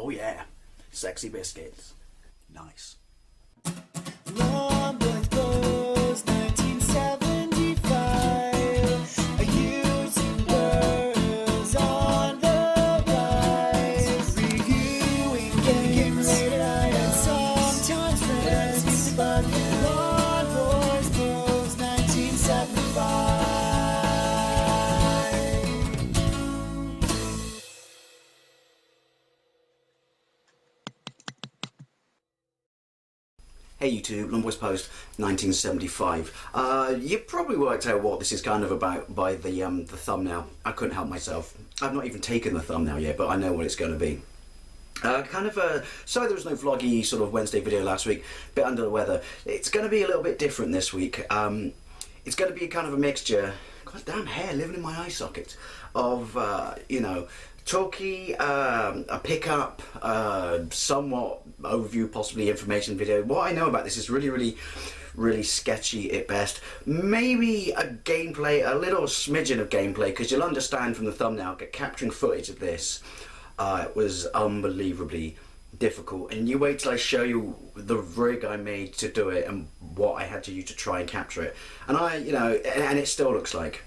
Oh yeah, sexy biscuits. Nice. Long boys blues, 1975. Using words on the rise. Reviewing games late at night and sometimes friends music but Long boys blues, 1975. Hey YouTube, Long Boys Post 1975. You probably worked out what this is kind of about by the thumbnail. I couldn't help myself. I've not even taken the thumbnail yet, but I know what it's going to be. Sorry there was no vloggy sort of Wednesday video last week, bit under the weather. It's going to be a little bit different this week. It's going to be kind of a mixture, god damn hair living in my eye socket, of, you know, talky, a pickup, somewhat overview, possibly information video. What I know about this is really sketchy at best. Maybe a gameplay, a little smidgen of gameplay, because you'll understand from the thumbnail, capturing footage of this was unbelievably difficult. And you wait till I show you the rig I made to do it and what I had to use to try and capture it. And and it still looks like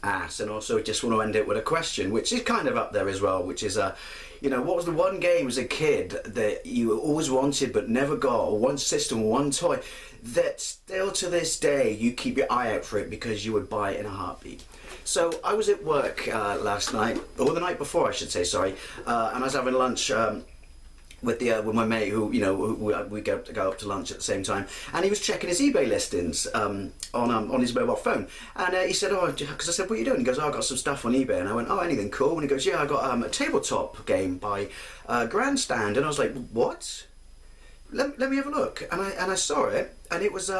ass. And also just want to end it with a question, which is kind of up there as well, which is you know, what was the one game as a kid that you always wanted but never got, or one system, one toy that still to this day you keep your eye out for it because you would buy it in a heartbeat? So I was at work last night, or the night before I should say, sorry, and I was having lunch with my mate, who, you know, we go up to lunch at the same time, and he was checking his eBay listings on his mobile phone, and he said, oh, because I said, what are you doing? He goes, oh, I got some stuff on eBay. And I went, oh, anything cool? And he goes, yeah, I got a tabletop game by Grandstand. And I was like, what? Let me have a look. And I saw it, and it was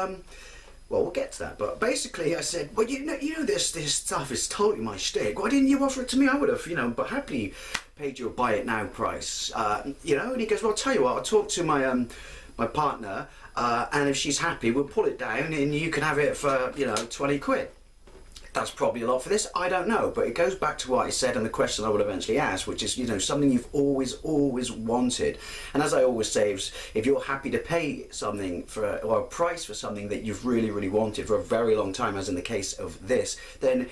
well, we'll get to that, but basically I said, well, you know this stuff is totally my shtick. Why didn't you offer it to me? I would have, you know, but happily paid you a buy it now price, you know. And he goes, well, I'll tell you what, I'll talk to my my partner, and if she's happy, we'll pull it down and you can have it for, you know, 20 quid. That's probably a lot for this, I don't know, but it goes back to what I said and the question I will eventually ask, which is, you know, something you've always wanted. And as I always say, if you're happy to pay something for, or a price for something that you've really wanted for a very long time, as in the case of this, then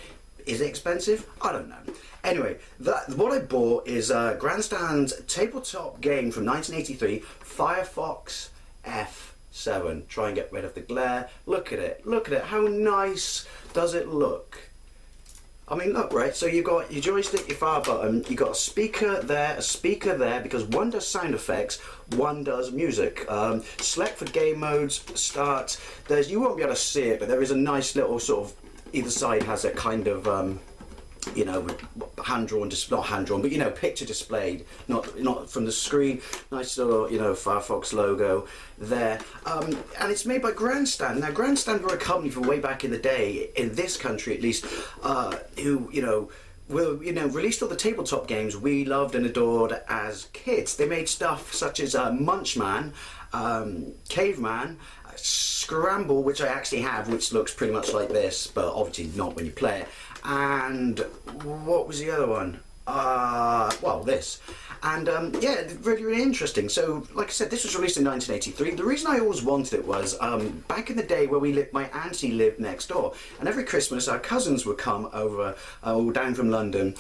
is it expensive? I don't know. Anyway, what I bought is Grandstand's tabletop game from 1983, Firefox F-7. Try and get rid of the glare. Look at it. Look at it. How nice does it look? I mean, look, right, so you've got your joystick, your fire button, you've got a speaker there, because one does sound effects, one does music. Select for game modes, start. You won't be able to see it, but there is a nice little sort of, either side has a kind of, you know, hand-drawn, not hand-drawn, but, you know, picture displayed, not from the screen. Nice little, you know, Firefox logo there. And it's made by Grandstand. Now, Grandstand were a company from way back in the day, in this country at least, who, you know, released all the tabletop games we loved and adored as kids. They made stuff such as Munchman, Caveman, Scramble, which I actually have, which looks pretty much like this, but obviously not when you play it. And what was the other one? Well, this. And yeah, really interesting. So, like I said, this was released in 1983. The reason I always wanted it was back in the day where we lived, my auntie lived next door, and every Christmas our cousins would come over, all down from London,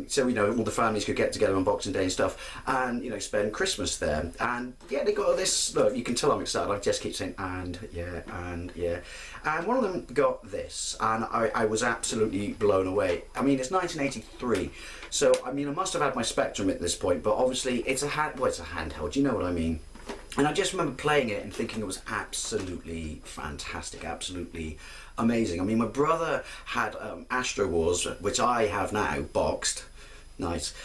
so, you know, all the families could get together on Boxing Day and stuff, and, you know, spend Christmas there. And yeah, they got all this. Look, you can tell I'm excited. I just keep saying and yeah, and yeah. And one of them got this, and I was absolutely blown away. I mean, it's 1983. So, I mean, I must have had my Spectrum at this point, but obviously it's it's a handheld, you know what I mean? And I just remember playing it and thinking it was absolutely fantastic, absolutely amazing. I mean, my brother had Astro Wars, which I have now, boxed, nice,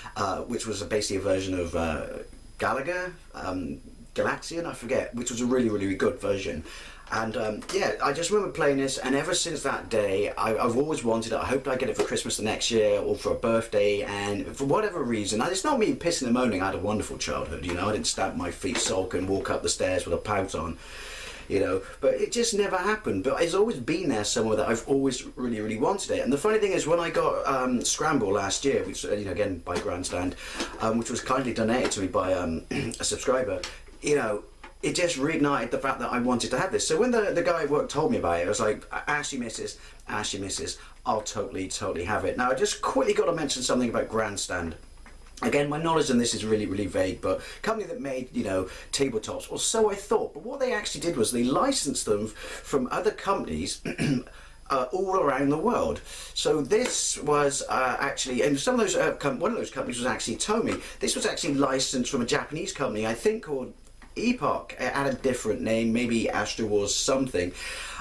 which was basically a version of Galaga, Galaxian, I forget, which was a really good version. And yeah, I just remember playing this, and ever since that day, I've always wanted it. I hoped I'd get it for Christmas the next year, or for a birthday, and for whatever reason, and it's not me pissing and moaning, I had a wonderful childhood, you know, I didn't stamp my feet, sulk, and walk up the stairs with a pout on. you know, but it just never happened. But it's always been there somewhere that I've always really wanted it. And the funny thing is, when I got Scramble last year, which, you know, again by Grandstand, which was kindly donated to me by a subscriber, you know, it just reignited the fact that I wanted to have this. So when the guy at work told me about it, I was like, Ashley misses, I'll totally have it. Now I just quickly got to mention something about Grandstand. Again, my knowledge on this is really vague, but company that made, you know, tabletops, or so I thought. But what they actually did was they licensed them from other companies all around the world. So this was actually, and some of those, one of those companies was actually Tomy. This was actually licensed from a Japanese company, I think called Epoch. It had a different name, maybe Astro Wars something,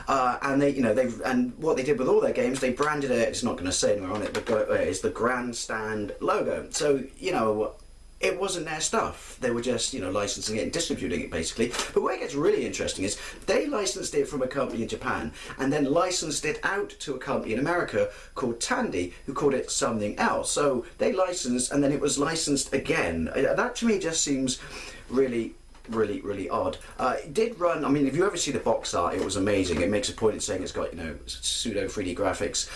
and they, you know, and what they did with all their games, they branded it. It's not going to say anywhere on it, but it's the Grandstand logo. So, you know, it wasn't their stuff. They were just, you know, licensing it and distributing it basically. But where it gets really interesting is they licensed it from a company in Japan and then licensed it out to a company in America called Tandy, who called it something else. So they licensed and then it was licensed again. That to me just seems really odd. It did run, I mean, if you ever see the box art, it was amazing. It makes a point in saying it's got, you know, pseudo 3D graphics,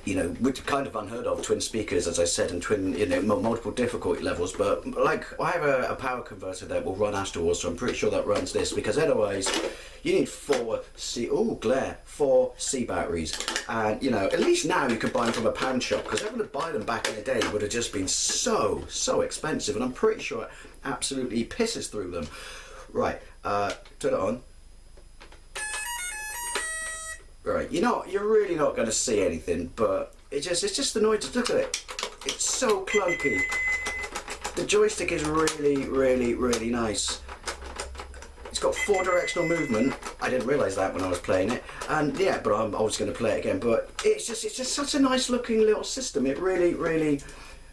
you know, which kind of unheard of, twin speakers, as I said, and twin, you know, multiple difficulty levels. But like, I have a power converter that will run Astro Wars, so I'm pretty sure that runs this, because otherwise you need 4 C batteries. And, you know, at least now you can buy them from a pound shop, because having to buy them back in the day would have just been so expensive, and I'm pretty sure it absolutely pisses through them. Right, turn it on. Right, you're really not going to see anything, but it's just annoying to look at it. It's so clunky. The joystick is really nice. It's got 4 directional movement. I didn't realise that when I was playing it, and yeah, but I'm always going to play it again. But it's just such a nice looking little system. It really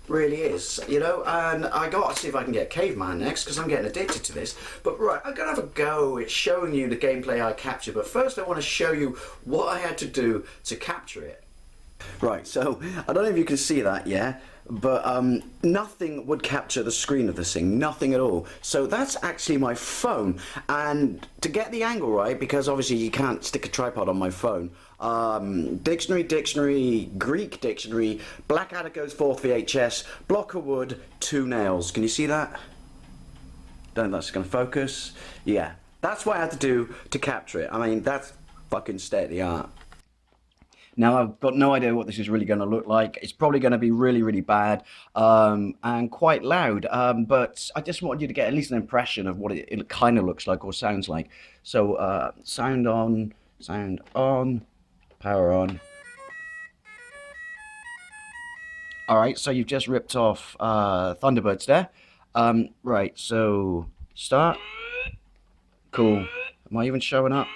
is, you know. And I got to see if I can get Caveman next, because I'm getting addicted to this. But right, I'm gonna have a go at showing you the gameplay I captured. But first, I want to show you what I had to do to capture it. Right, so I don't know if you can see that, yeah, but nothing would capture the screen of this thing, nothing at all. So that's actually my phone, and to get the angle right, because obviously you can't stick a tripod on my phone, dictionary, Greek dictionary, Blackadder goes 4th VHS, block of wood, 2 nails. Can you see that? Don't know if that's going to focus. Yeah, that's what I had to do to capture it. I mean, that's fucking state of the art. Now, I've got no idea what this is really going to look like. It's probably going to be really bad and quite loud, but I just wanted you to get at least an impression of what it kind of looks like or sounds like. So sound on, power on. Alright, so you've just ripped off Thunderbirds there. Right, so start. Cool. Am I even showing up?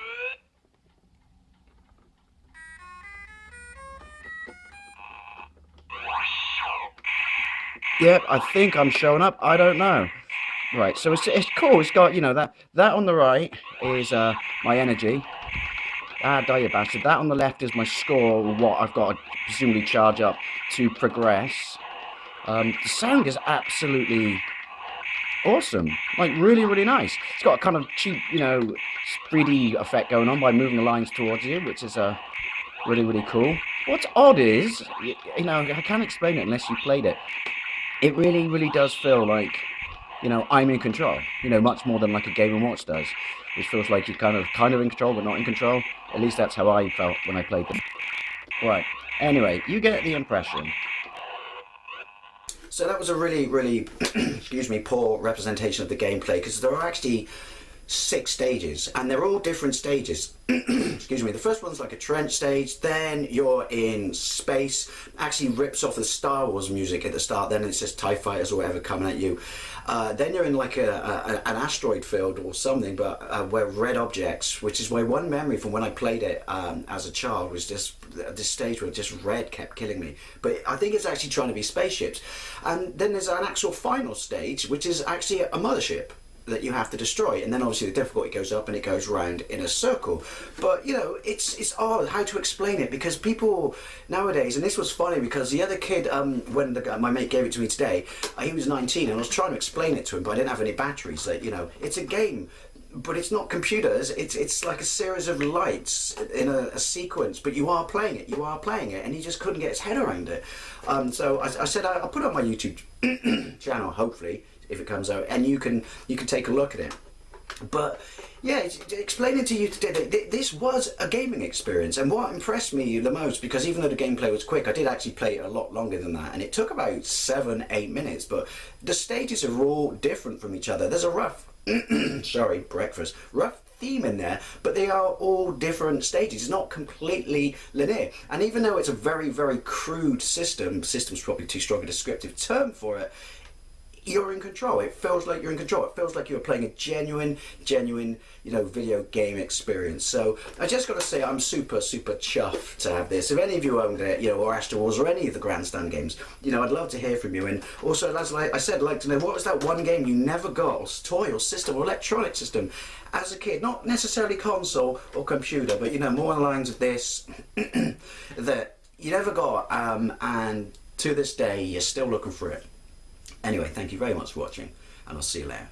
Yep, I think I'm showing up. I don't know. Right, so it's cool. It's got, you know, that on the right is my energy. Ah, die you bastard. That on the left is my score, or what I've got to presumably charge up to progress. The sound is absolutely awesome. Like, really nice. It's got a kind of cheap, you know, 3D effect going on by moving the lines towards you, which is really cool. What's odd is, you know, I can't explain it unless you played it. It really does feel like, you know, I'm in control. You know, much more than like a Game & Watch does, which feels like you're kind of in control but not in control. At least that's how I felt when I played them. Right. Anyway, you get the impression. So that was a really excuse me, poor representation of the gameplay, because there are actually 6 stages, and they're all different stages. Excuse me. The first one's like a trench stage, then you're in space, actually rips off the Star Wars music at the start, then it's just TIE fighters or whatever coming at you. Then you're in like an asteroid field or something, but where red objects, which is my one memory from when I played it as a child, was just this stage where just red kept killing me. But I think it's actually trying to be spaceships. And then there's an actual final stage, which is actually a mothership that you have to destroy, and then obviously the difficulty goes up and it goes round in a circle. But you know, it's odd how to explain it, because people nowadays, and this was funny because the other kid, when my mate gave it to me today, he was 19 and I was trying to explain it to him, but I didn't have any batteries. That, you know, it's a game but it's not computers. It's like a series of lights in a sequence. But you are playing it. You are playing it, and he just couldn't get his head around it. So I said I'll put it on my YouTube channel. Hopefully, if it comes out, and you can take a look at it. But yeah, explaining to you today that this was a gaming experience, and what impressed me the most, because even though the gameplay was quick, I did actually play it a lot longer than that, and it took about 7-8 minutes. But the stages are all different from each other. There's a rough rough theme in there, but they are all different stages. It's not completely linear, and even though it's a very, very crude system's probably too strong a descriptive term for it, you're in control. It feels like you're in control. It feels like you're playing a genuine, video game experience. So I just got to say, I'm super, super chuffed to have this. If any of you owned it, or Astro Wars or any of the Grandstand games, I'd love to hear from you. And also, as I said, I'd like to know, what was that one game you never got, or toy or system or electronic system as a kid? Not necessarily console or computer, but more on the lines of this that you never got, and to this day you're still looking for it. Anyway, thank you very much for watching, and I'll see you later.